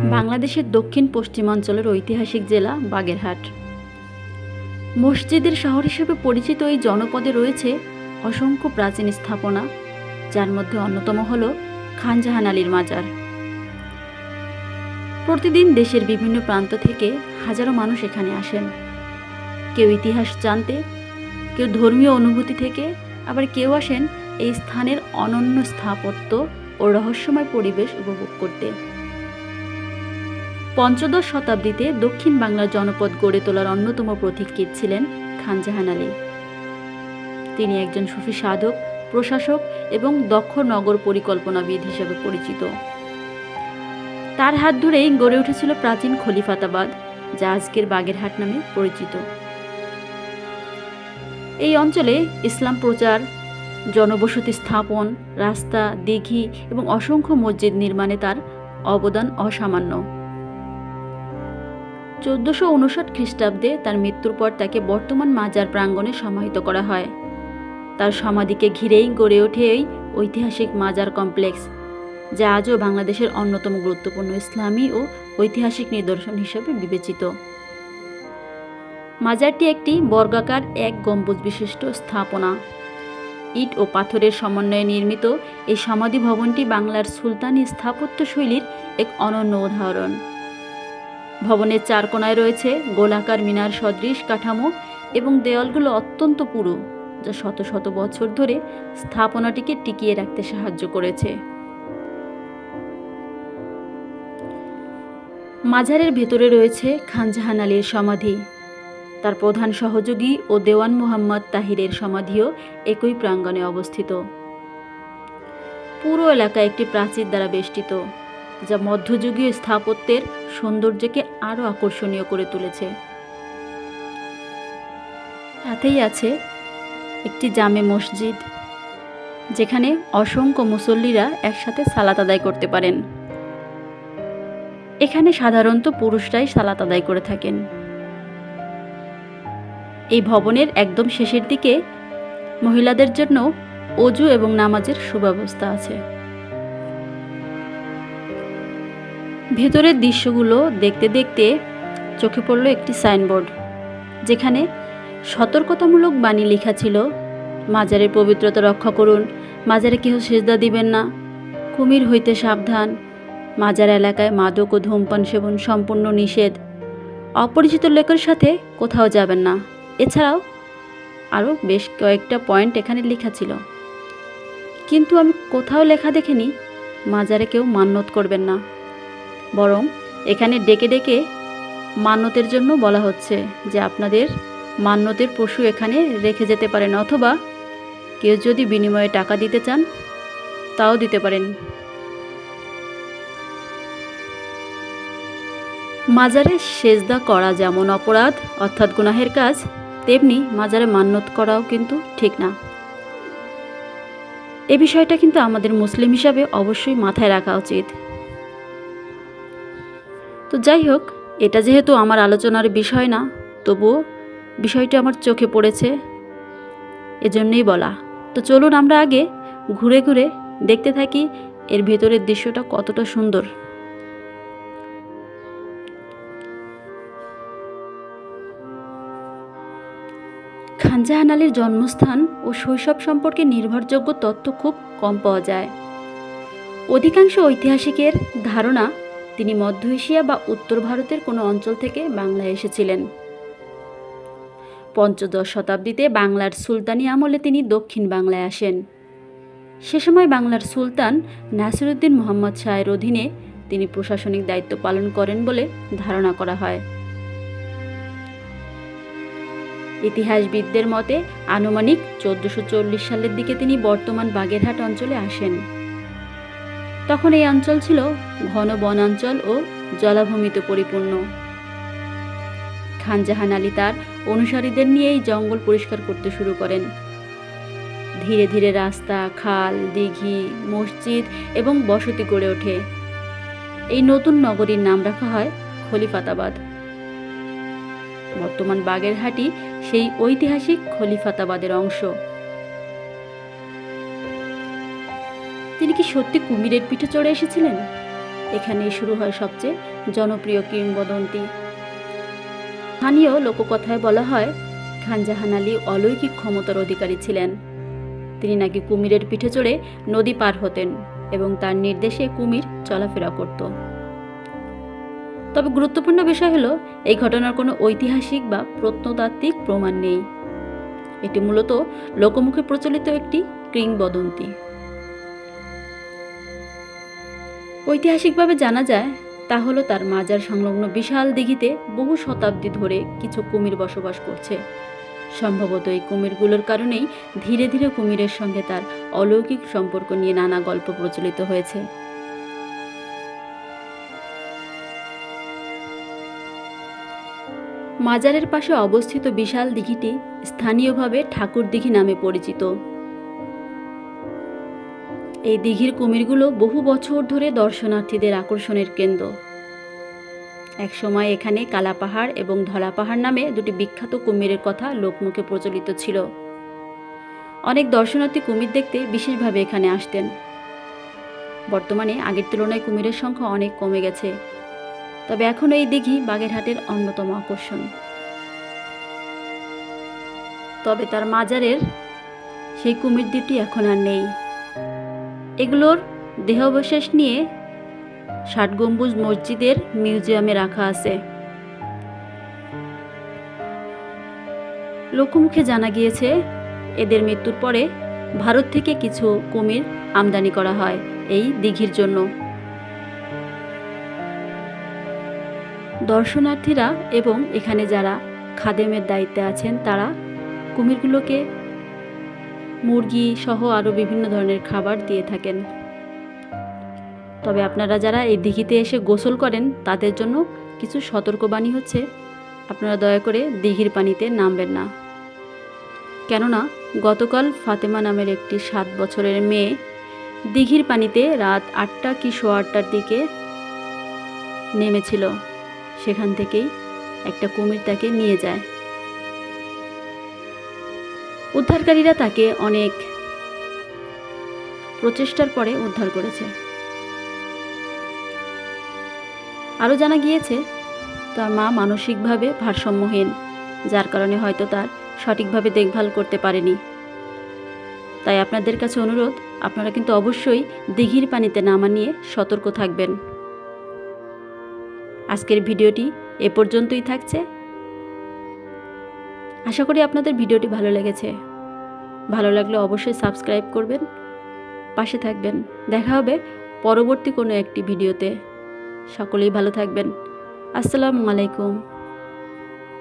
বাংলাদেশের দক্ষিণ পশ্চিমাঞ্চলের ঐতিহাসিক জেলা বাগেরহাট। মসজিদের শহর হিসেবে পরিচিত এই জনপদে রয়েছে অসংখ্য প্রাচীন স্থাপনা, যার মধ্যে অন্যতম হল খান জাহান আলীর মাজার। প্রতিদিন দেশের বিভিন্ন প্রান্ত থেকে হাজারো মানুষ এখানে আসেন, কেউ ইতিহাস জানতে, কেউ ধর্মীয় অনুভূতি থেকে, আবার কেউ আসেন এই স্থানের অনন্য স্থাপত্য ও রহস্যময় পরিবেশ উপভোগ করতে। পঞ্চদশ শতাব্দীতে দক্ষিণ বাংলার জনপদ গড়ে তোলার অন্যতম পথিকৃৎ ছিলেন খান জাহান আলী। তিনি একজন সুফি সাধক, প্রশাসক এবং দক্ষ নগর পরিকল্পনাবিদ হিসেবে পরিচিত। তার হাত ধরেই গড়ে উঠেছিল প্রাচীন খলিফাতাবাদ, যা আজকের বাগেরহাট নামে পরিচিত। এই অঞ্চলে ইসলাম প্রচার, জনবসতি স্থাপন, রাস্তা, দিঘি এবং অসংখ্য মসজিদ নির্মাণে তার অবদান অসামান্য। 1459 খ্রিস্টাব্দে তার মৃত্যুর পর তাকে বর্তমান মাজার প্রাঙ্গণে সমাহিত করা হয়। তার সমাধিকে ঘিরেই গড়ে ওঠে এই ঐতিহাসিক মাজার কমপ্লেক্স, যা আজও বাংলাদেশের অন্যতম গুরুত্বপূর্ণ ইসলামী ও ঐতিহাসিক নিদর্শন হিসেবে বিবেচিত। মাজারটি একটি বর্গাকার এক গম্বুজ বিশিষ্ট স্থাপনা। ইট ও পাথরের সমন্বয়ে নির্মিত এই সমাধি ভবনটি বাংলার সুলতানি স্থাপত্য শৈলীর এক অনন্য উদাহরণ। ভবনের চার কোণায় রয়েছে গোলাকার মিনার সদৃশ কাঠামো এবং দেয়ালগুলো অত্যন্ত পুরু, যা শত শত বছর ধরে স্থাপনাটিকে টিকিয়ে রাখতে সাহায্য করেছে। মাজারের ভেতরে রয়েছে খান জাহান আলীর সমাধি। তার প্রধান সহযোগী ও দেওয়ান মুহাম্মদ তাহিরের সমাধিও একই প্রাঙ্গণে অবস্থিত। পুরো এলাকা একটি প্রাচীর দ্বারা বেষ্টিত, যা মধ্যযুগীয় স্থাপত্যের সৌন্দর্যকে আরও আকর্ষণীয় করে তুলেছে। সাথেই আছে একটি জামে মসজিদ, যেখানে অসংখ্য মুসল্লিরা একসাথে সালাত আদায় করতে পারেন। এখানে সাধারণত পুরুষরাই সালাত আদায় করে থাকেন। এই ভবনের একদম শেষের দিকে মহিলাদের জন্য অজু এবং নামাজের সুব্যবস্থা আছে। ভেতরের দৃশ্যগুলো দেখতে দেখতে চোখে পড়ল একটি সাইনবোর্ড, যেখানে সতর্কতামূলক বাণী লেখা ছিল, মাজারের পবিত্রতা রক্ষা করুন, মাজারে কেহ সেজদা দিবেন না, কুমির হইতে সাবধান, মাজার এলাকায় মাদক ও ধূমপান সেবন সম্পূর্ণ নিষেধ, অপরিচিত লোকের সাথে কোথাও যাবেন না। এছাড়াও আরও বেশ কয়েকটা পয়েন্ট এখানে লেখা ছিল, কিন্তু আমি কোথাও লেখা দেখিনি মাজারে কেউ মান্যত করবেন না। বরং এখানে ডেকে ডেকে মান্যতের জন্য বলা হচ্ছে যে আপনাদের মান্যতের পশু এখানে রেখে যেতে পারেন, অথবা কেউ যদি বিনিময়ে টাকা দিতে চান তাও দিতে পারেন। মাজারে সেজদা করা যেমন অপরাধ অর্থাৎ গুনাহের কাজ, তেমনি মাজারে মান্যত করাও কিন্তু ঠিক না। এ বিষয়টা কিন্তু আমাদের মুসলিম হিসাবে অবশ্যই মাথায় রাখা উচিত। তো যাই হোক, এটা যেহেতু আমার আলোচনার বিষয় না, তবুও বিষয়টি আমার চোখে পড়েছে, এজন্যই বলা। তো চলুন আমরা আগে ঘুরে ঘুরে দেখতে থাকি এর ভেতরের দৃশ্যটা কতটা সুন্দর। খান জাহান আলীর জন্মস্থান ও শৈশব সম্পর্কে নির্ভরযোগ্য তথ্য খুব কম পাওয়া যায়। অধিকাংশ ঐতিহাসিকের ধারণা তিনি মধ্য এশিয়া বা উত্তর ভারতের কোনো অঞ্চল থেকে বাংলায় এসেছিলেন। পঞ্চদশ শতাব্দীতে বাংলার সুলতানি আমলে তিনি দক্ষিণ বাংলায় আসেন। সে সময় বাংলার সুলতান নাসিরউদ্দিন মুহাম্মদ শাহের অধীনে তিনি প্রশাসনিক দায়িত্ব পালন করেন বলে ধারণা করা হয়। ইতিহাসবিদদের মতে আনুমানিক 1440 সালের দিকে তিনি বর্তমান বাগেরহাট অঞ্চলে আসেন। তখন এই অঞ্চল ছিল ঘন বনাঞ্চল ও জলাভূমিতে পরিপূর্ণ। খান জাহান আলী তার অনুসারীদের নিয়ে এই জঙ্গল পরিষ্কার করতে শুরু করেন। ধীরে ধীরে রাস্তা, খাল, দিঘি, মসজিদ এবং বসতি গড়ে ওঠে। এই নতুন নগরীর নাম রাখা হয় খলিফাতাবাদ। বর্তমান বাগেরহাটই সেই ঐতিহাসিক খলিফাতাবাদের অংশ। তিনি কি সত্যি কুমিরের পিঠে চড়ে এসেছিলেন, এখানেই শুরু হয় সবচেয়ে জনপ্রিয় কিংবদন্তি। স্থানীয় লোককথায় বলা হয় খান জাহান আলী অলৌকিক ক্ষমতার অধিকারী ছিলেন। তিনি নাকি কুমিরের পিঠে চড়ে নদী পার হতেন এবং তার নির্দেশে কুমির চলাফেরা করত। তবে গুরুত্বপূর্ণ বিষয় হলো এই ঘটনার কোনো ঐতিহাসিক বা প্রত্নতাত্ত্বিক প্রমাণ নেই। এটি মূলত লোকমুখে প্রচলিত একটি কিংবদন্তি। ঐতিহাসিকভাবে জানা যায় তা হলো তার মাজার সংলগ্ন বিশাল দিঘিতে বহু শতাব্দী ধরে কিছু কুমির বসবাস করছে। সম্ভবত এই কুমিরগুলোর কারণেই ধীরে ধীরে কুমিরের সঙ্গে তার অলৌকিক সম্পর্ক নিয়ে নানা গল্প প্রচলিত হয়েছে। মাজারের পাশে অবস্থিত বিশাল দিঘিটি স্থানীয়ভাবে ঠাকুর দিঘি নামে পরিচিত। এই দিঘির কুমিরগুলো বহু বছর ধরে দর্শনার্থীদের আকর্ষণের কেন্দ্র। একসময় এখানে কালা পাহাড় এবং ধলা পাহাড় নামে দুটি বিখ্যাত কুমিরের কথা লোকমুখে প্রচলিত ছিল। অনেক দর্শনার্থী কুমির দেখতে বিশেষভাবে এখানে আসতেন। বর্তমানে আগের তুলনায় কুমিরের সংখ্যা অনেক কমে গেছে, তবে এখনও এই দিঘি বাগেরহাটের অন্যতম আকর্ষণ। তবে তার মাজারের সেই কুমির দুটি এখন আর নেই। এগুলোর দেহাবশেষ নিয়ে ৬০ গম্বুজ মসজিদের মিউজিয়ামে রাখা আছে। লোকমুখে জানা গিয়েছে এদের মৃত্যুর পরে ভারত থেকে কিছু কুমির আমদানি করা হয় এই দিঘির জন্য। দর্শনার্থীরা এবং এখানে যারা খাদেমের দায়িত্বে আছেন তারা কুমিরগুলোকে মুরগি সহ আরও বিভিন্ন ধরনের খাবার দিয়ে থাকেন। তবে আপনারা যারা এই দিঘিতে এসে গোসল করেন তাদের জন্য কিছু সতর্কবাণী হচ্ছে, আপনারা দয়া করে দিঘির পানিতে নামবেন না। কেননা গতকাল ফাতেমা নামের একটি 7 বছরের মেয়ে দিঘির পানিতে রাত 8টা কি 8:15টার দিকে নেমেছিল। সেখান থেকেই একটা কুমির তাকে নিয়ে যায়। উদ্ধারকারীরা তাকে অনেক প্রচেষ্টার পরে উদ্ধার করেছে। আরও জানা গিয়েছে তার মা মানসিকভাবে ভারসাম্যহীন, যার কারণে হয়তো তার সঠিকভাবে দেখভাল করতে পারেনি। তাই আপনাদের কাছে অনুরোধ, আপনারা কিন্তু অবশ্যই দিঘির পানিতে নামা নিয়ে সতর্ক থাকবেন। আজকের ভিডিওটি এ পর্যন্তই থাকছে। আশা করি আপনাদের ভিডিওটি ভালো লেগেছে। ভালো লাগলে অবশ্যই সাবস্ক্রাইব করবেন, পাশে থাকবেন। দেখা হবে পরবর্তী কোনো একটি ভিডিওতে। সকলেই ভালো থাকবেন। আসসালামু আলাইকুম।